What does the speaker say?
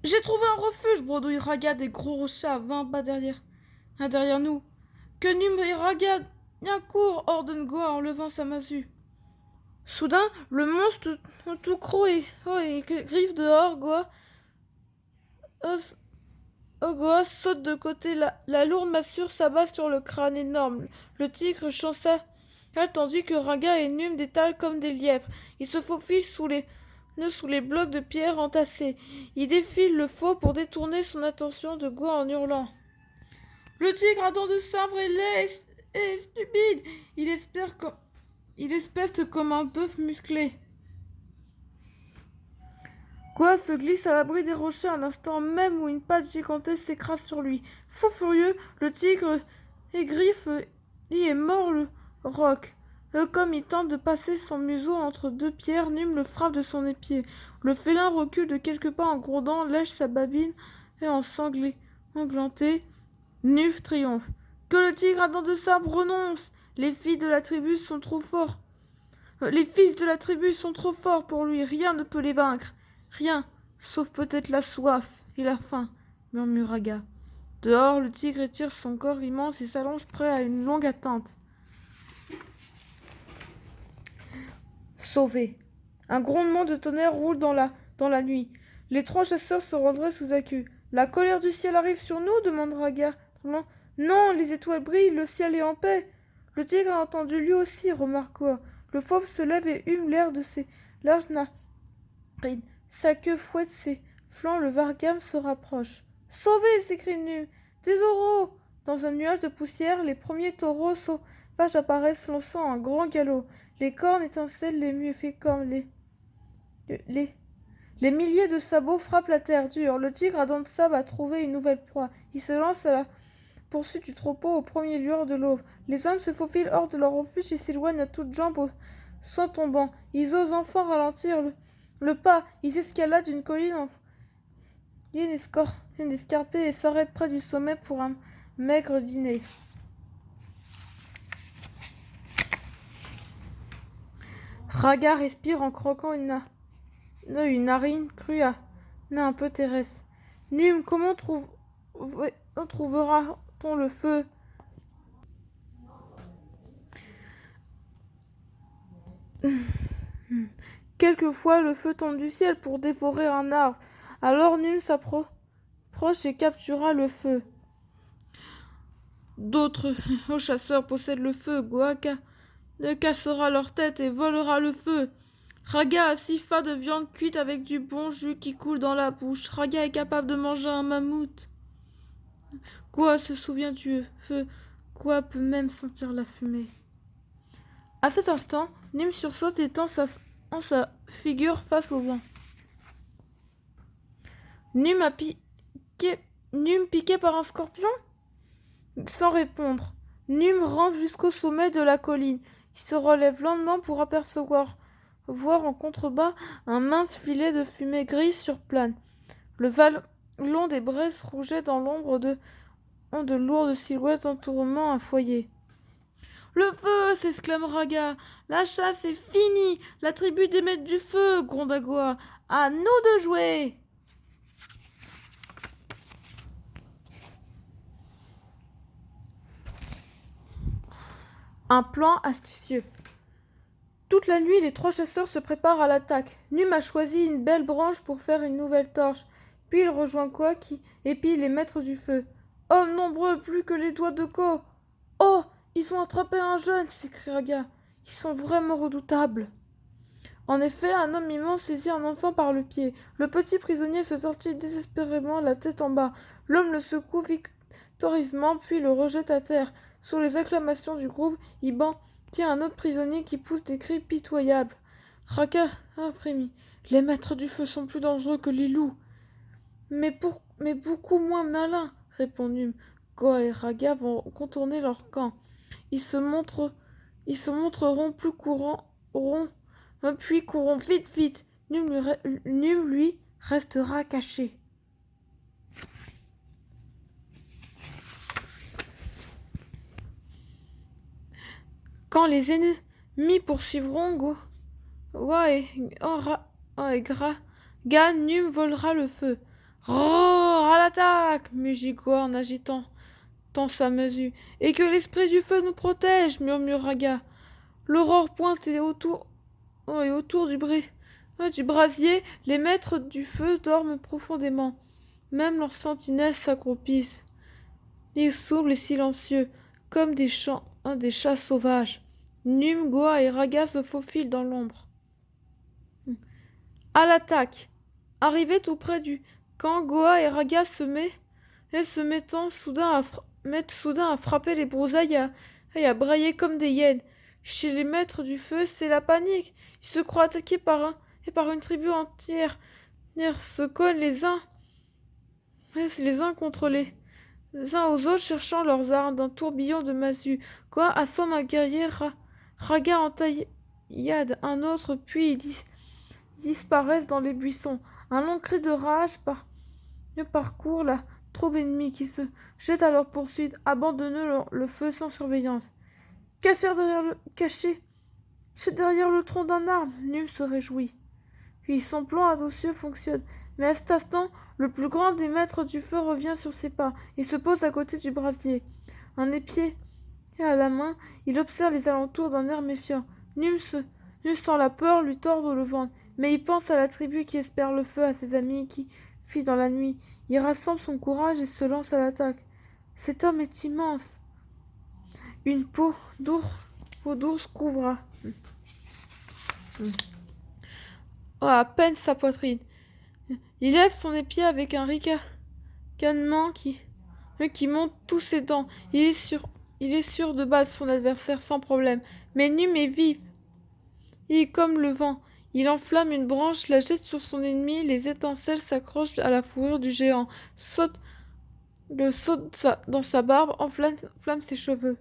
J'ai trouvé un refuge, bredouille Raga des gros rochers à 20 pas derrière nous. Que Num et Raga bien court, ordonne Goa en levant sa massue. Soudain, le monstre tout croc et griffe dehors, Goa saute de côté, la lourde massure s'abat sur le crâne énorme. Le tigre chancelle tandis que Raga et Num détalent comme des lièvres. Ils se faufilent sous les blocs de pierre entassés. Il défile le faux pour détourner son attention de Goa en hurlant. Le tigre a dents de sabre et laid et stupide. Il espèce comme un bœuf musclé. Goa se glisse à l'abri des rochers à l'instant même où une patte gigantesque s'écrase sur lui. Fou furieux, le tigre égriffe et mord le roc. Comme il tente de passer son museau entre deux pierres, Num le frappe de son épieu. Le félin recule de quelques pas en grondant, lèche sa babine et ensanglanté. Num triomphe. Que le tigre à dents de sabre renonce. Les filles de la tribu sont trop forts. Les fils de la tribu sont trop forts pour lui. Rien ne peut les vaincre. Rien, sauf peut-être la soif et la faim, murmura Raga. Dehors, le tigre étire son corps immense et s'allonge prêt à une longue attente. Sauvé. Un grondement de tonnerre roule dans la nuit. Les trois chasseurs se rendraient sous accus. La colère du ciel arrive sur nous, demande Raga. Non, les étoiles brillent, le ciel est en paix. Le tigre a entendu lui aussi, remarqua. Le fauve se lève et hume l'air de ses larges narines. Sa queue fouette ses flancs, le vargam se rapproche. Sauvez, s'écrie Num. Des taureaux. Dans un nuage de poussière, les premiers taureaux sauvages apparaissent, lançant un grand galop. Les cornes étincellent, les muets les milliers de sabots frappent la terre dure. Le tigre à dents de sable a trouvé une nouvelle proie. Il se lance à la poursuite du troupeau aux premières lueurs de l'aube. Les hommes se faufilent hors de leur refuge et s'éloignent à toutes jambes au son tombant. Ils osent enfin ralentir le pas. Ils escaladent une colline escarpée et s'arrêtent près du sommet pour un maigre dîner. Raga respire en croquant une narine crue mais un peu terrestre. Num, comment trouvera-t-on le feu? Quelquefois, le feu tombe du ciel pour dévorer un arbre. Alors Num s'approche et captura le feu. D'autres chasseurs possèdent le feu. Goaka cassera leur tête et volera le feu. Raga a 6 fas de viande cuite avec du bon jus qui coule dans la bouche. Raga est capable de manger un mammouth. Goa se souvient du feu. Goa peut même sentir la fumée. À cet instant, Num sursaute et tend sa figure face au vent. Num piqué par un scorpion? Sans répondre, Num rampe jusqu'au sommet de la colline. Il se relève lentement pour apercevoir en contrebas un mince filet de fumée grise surplane. Le vallon des braises rougeait dans l'ombre de lourdes silhouettes entourant un foyer. « Le feu !» s'exclame Raga. « La chasse est finie. La tribu des maîtres du feu !» gronda Goa. « À nous de jouer !» Un plan astucieux. Toute la nuit, les trois chasseurs se préparent à l'attaque. Num a choisi une belle branche pour faire une nouvelle torche. Puis il rejoint Koa qui épie les maîtres du feu. Hommes nombreux, plus que les doigts de Ko. Oh, ils ont attrapé un jeune, s'écrie Raga. Ils sont vraiment redoutables. En effet, un homme immense saisit un enfant par le pied. Le petit prisonnier se tortille désespérément, la tête en bas. L'homme le secoue victorieusement, puis le rejette à terre. Sous les acclamations du groupe, Iban tient un autre prisonnier qui pousse des cris pitoyables. Raka a frémi. Les maîtres du feu sont plus dangereux que les loups. Mais beaucoup moins malins, répond Num. Goa et Raga vont contourner leur camp. Ils se montreront plus puis courront vite. Num, lui, restera caché. Quand les ennemis poursuivront Goa et Ga, Num volera le feu. Roar à l'attaque, mugit Goa en agitant tant sa mesure. Et que l'esprit du feu nous protège, murmura Ga. L'aurore pointe et autour du brasier, les maîtres du feu dorment profondément. Même leurs sentinelles s'accroupissent. Ils sourds et silencieux, comme des chats sauvages. Num, Goa et Raga se faufilent dans l'ombre. À l'attaque! Arrivés tout près du camp, Goa et Raga mettent soudain à frapper les broussailles et à brailler comme des hyènes. Chez les maîtres du feu, c'est la panique. Ils se croient attaqués par une tribu entière. Ils se cognent les uns contre les uns aux autres, cherchant leurs armes d'un tourbillon de massues. Goa assomme un guerrier, Raga entaillade un autre, puis ils disparaissent dans les buissons. Un long cri de rage parcourt la troupe ennemie qui se jette à leur poursuite, abandonnant le feu sans surveillance. Caché derrière le tronc d'un arbre, Num se réjouit. Puis son plan audacieux fonctionne. Mais à cet instant, le plus grand des maîtres du feu revient sur ses pas et se pose à côté du brasier. Un épieu à la main, il observe les alentours d'un air méfiant. Num sent la peur lui tordre le ventre, mais il pense à la tribu qui espère le feu, à ses amis qui fuient dans la nuit. Il rassemble son courage et se lance à l'attaque. Cet homme est immense. Une peau d'ours couvra à peine sa poitrine. Il lève son épieu avec un ricanement qui monte tous ses dents. Il est sûr de battre son adversaire sans problème. Mais Num est vif. Il est comme le vent. Il enflamme une branche, la jette sur son ennemi, les étincelles s'accrochent à la fourrure du géant, saute dans sa barbe, enflamme ses cheveux.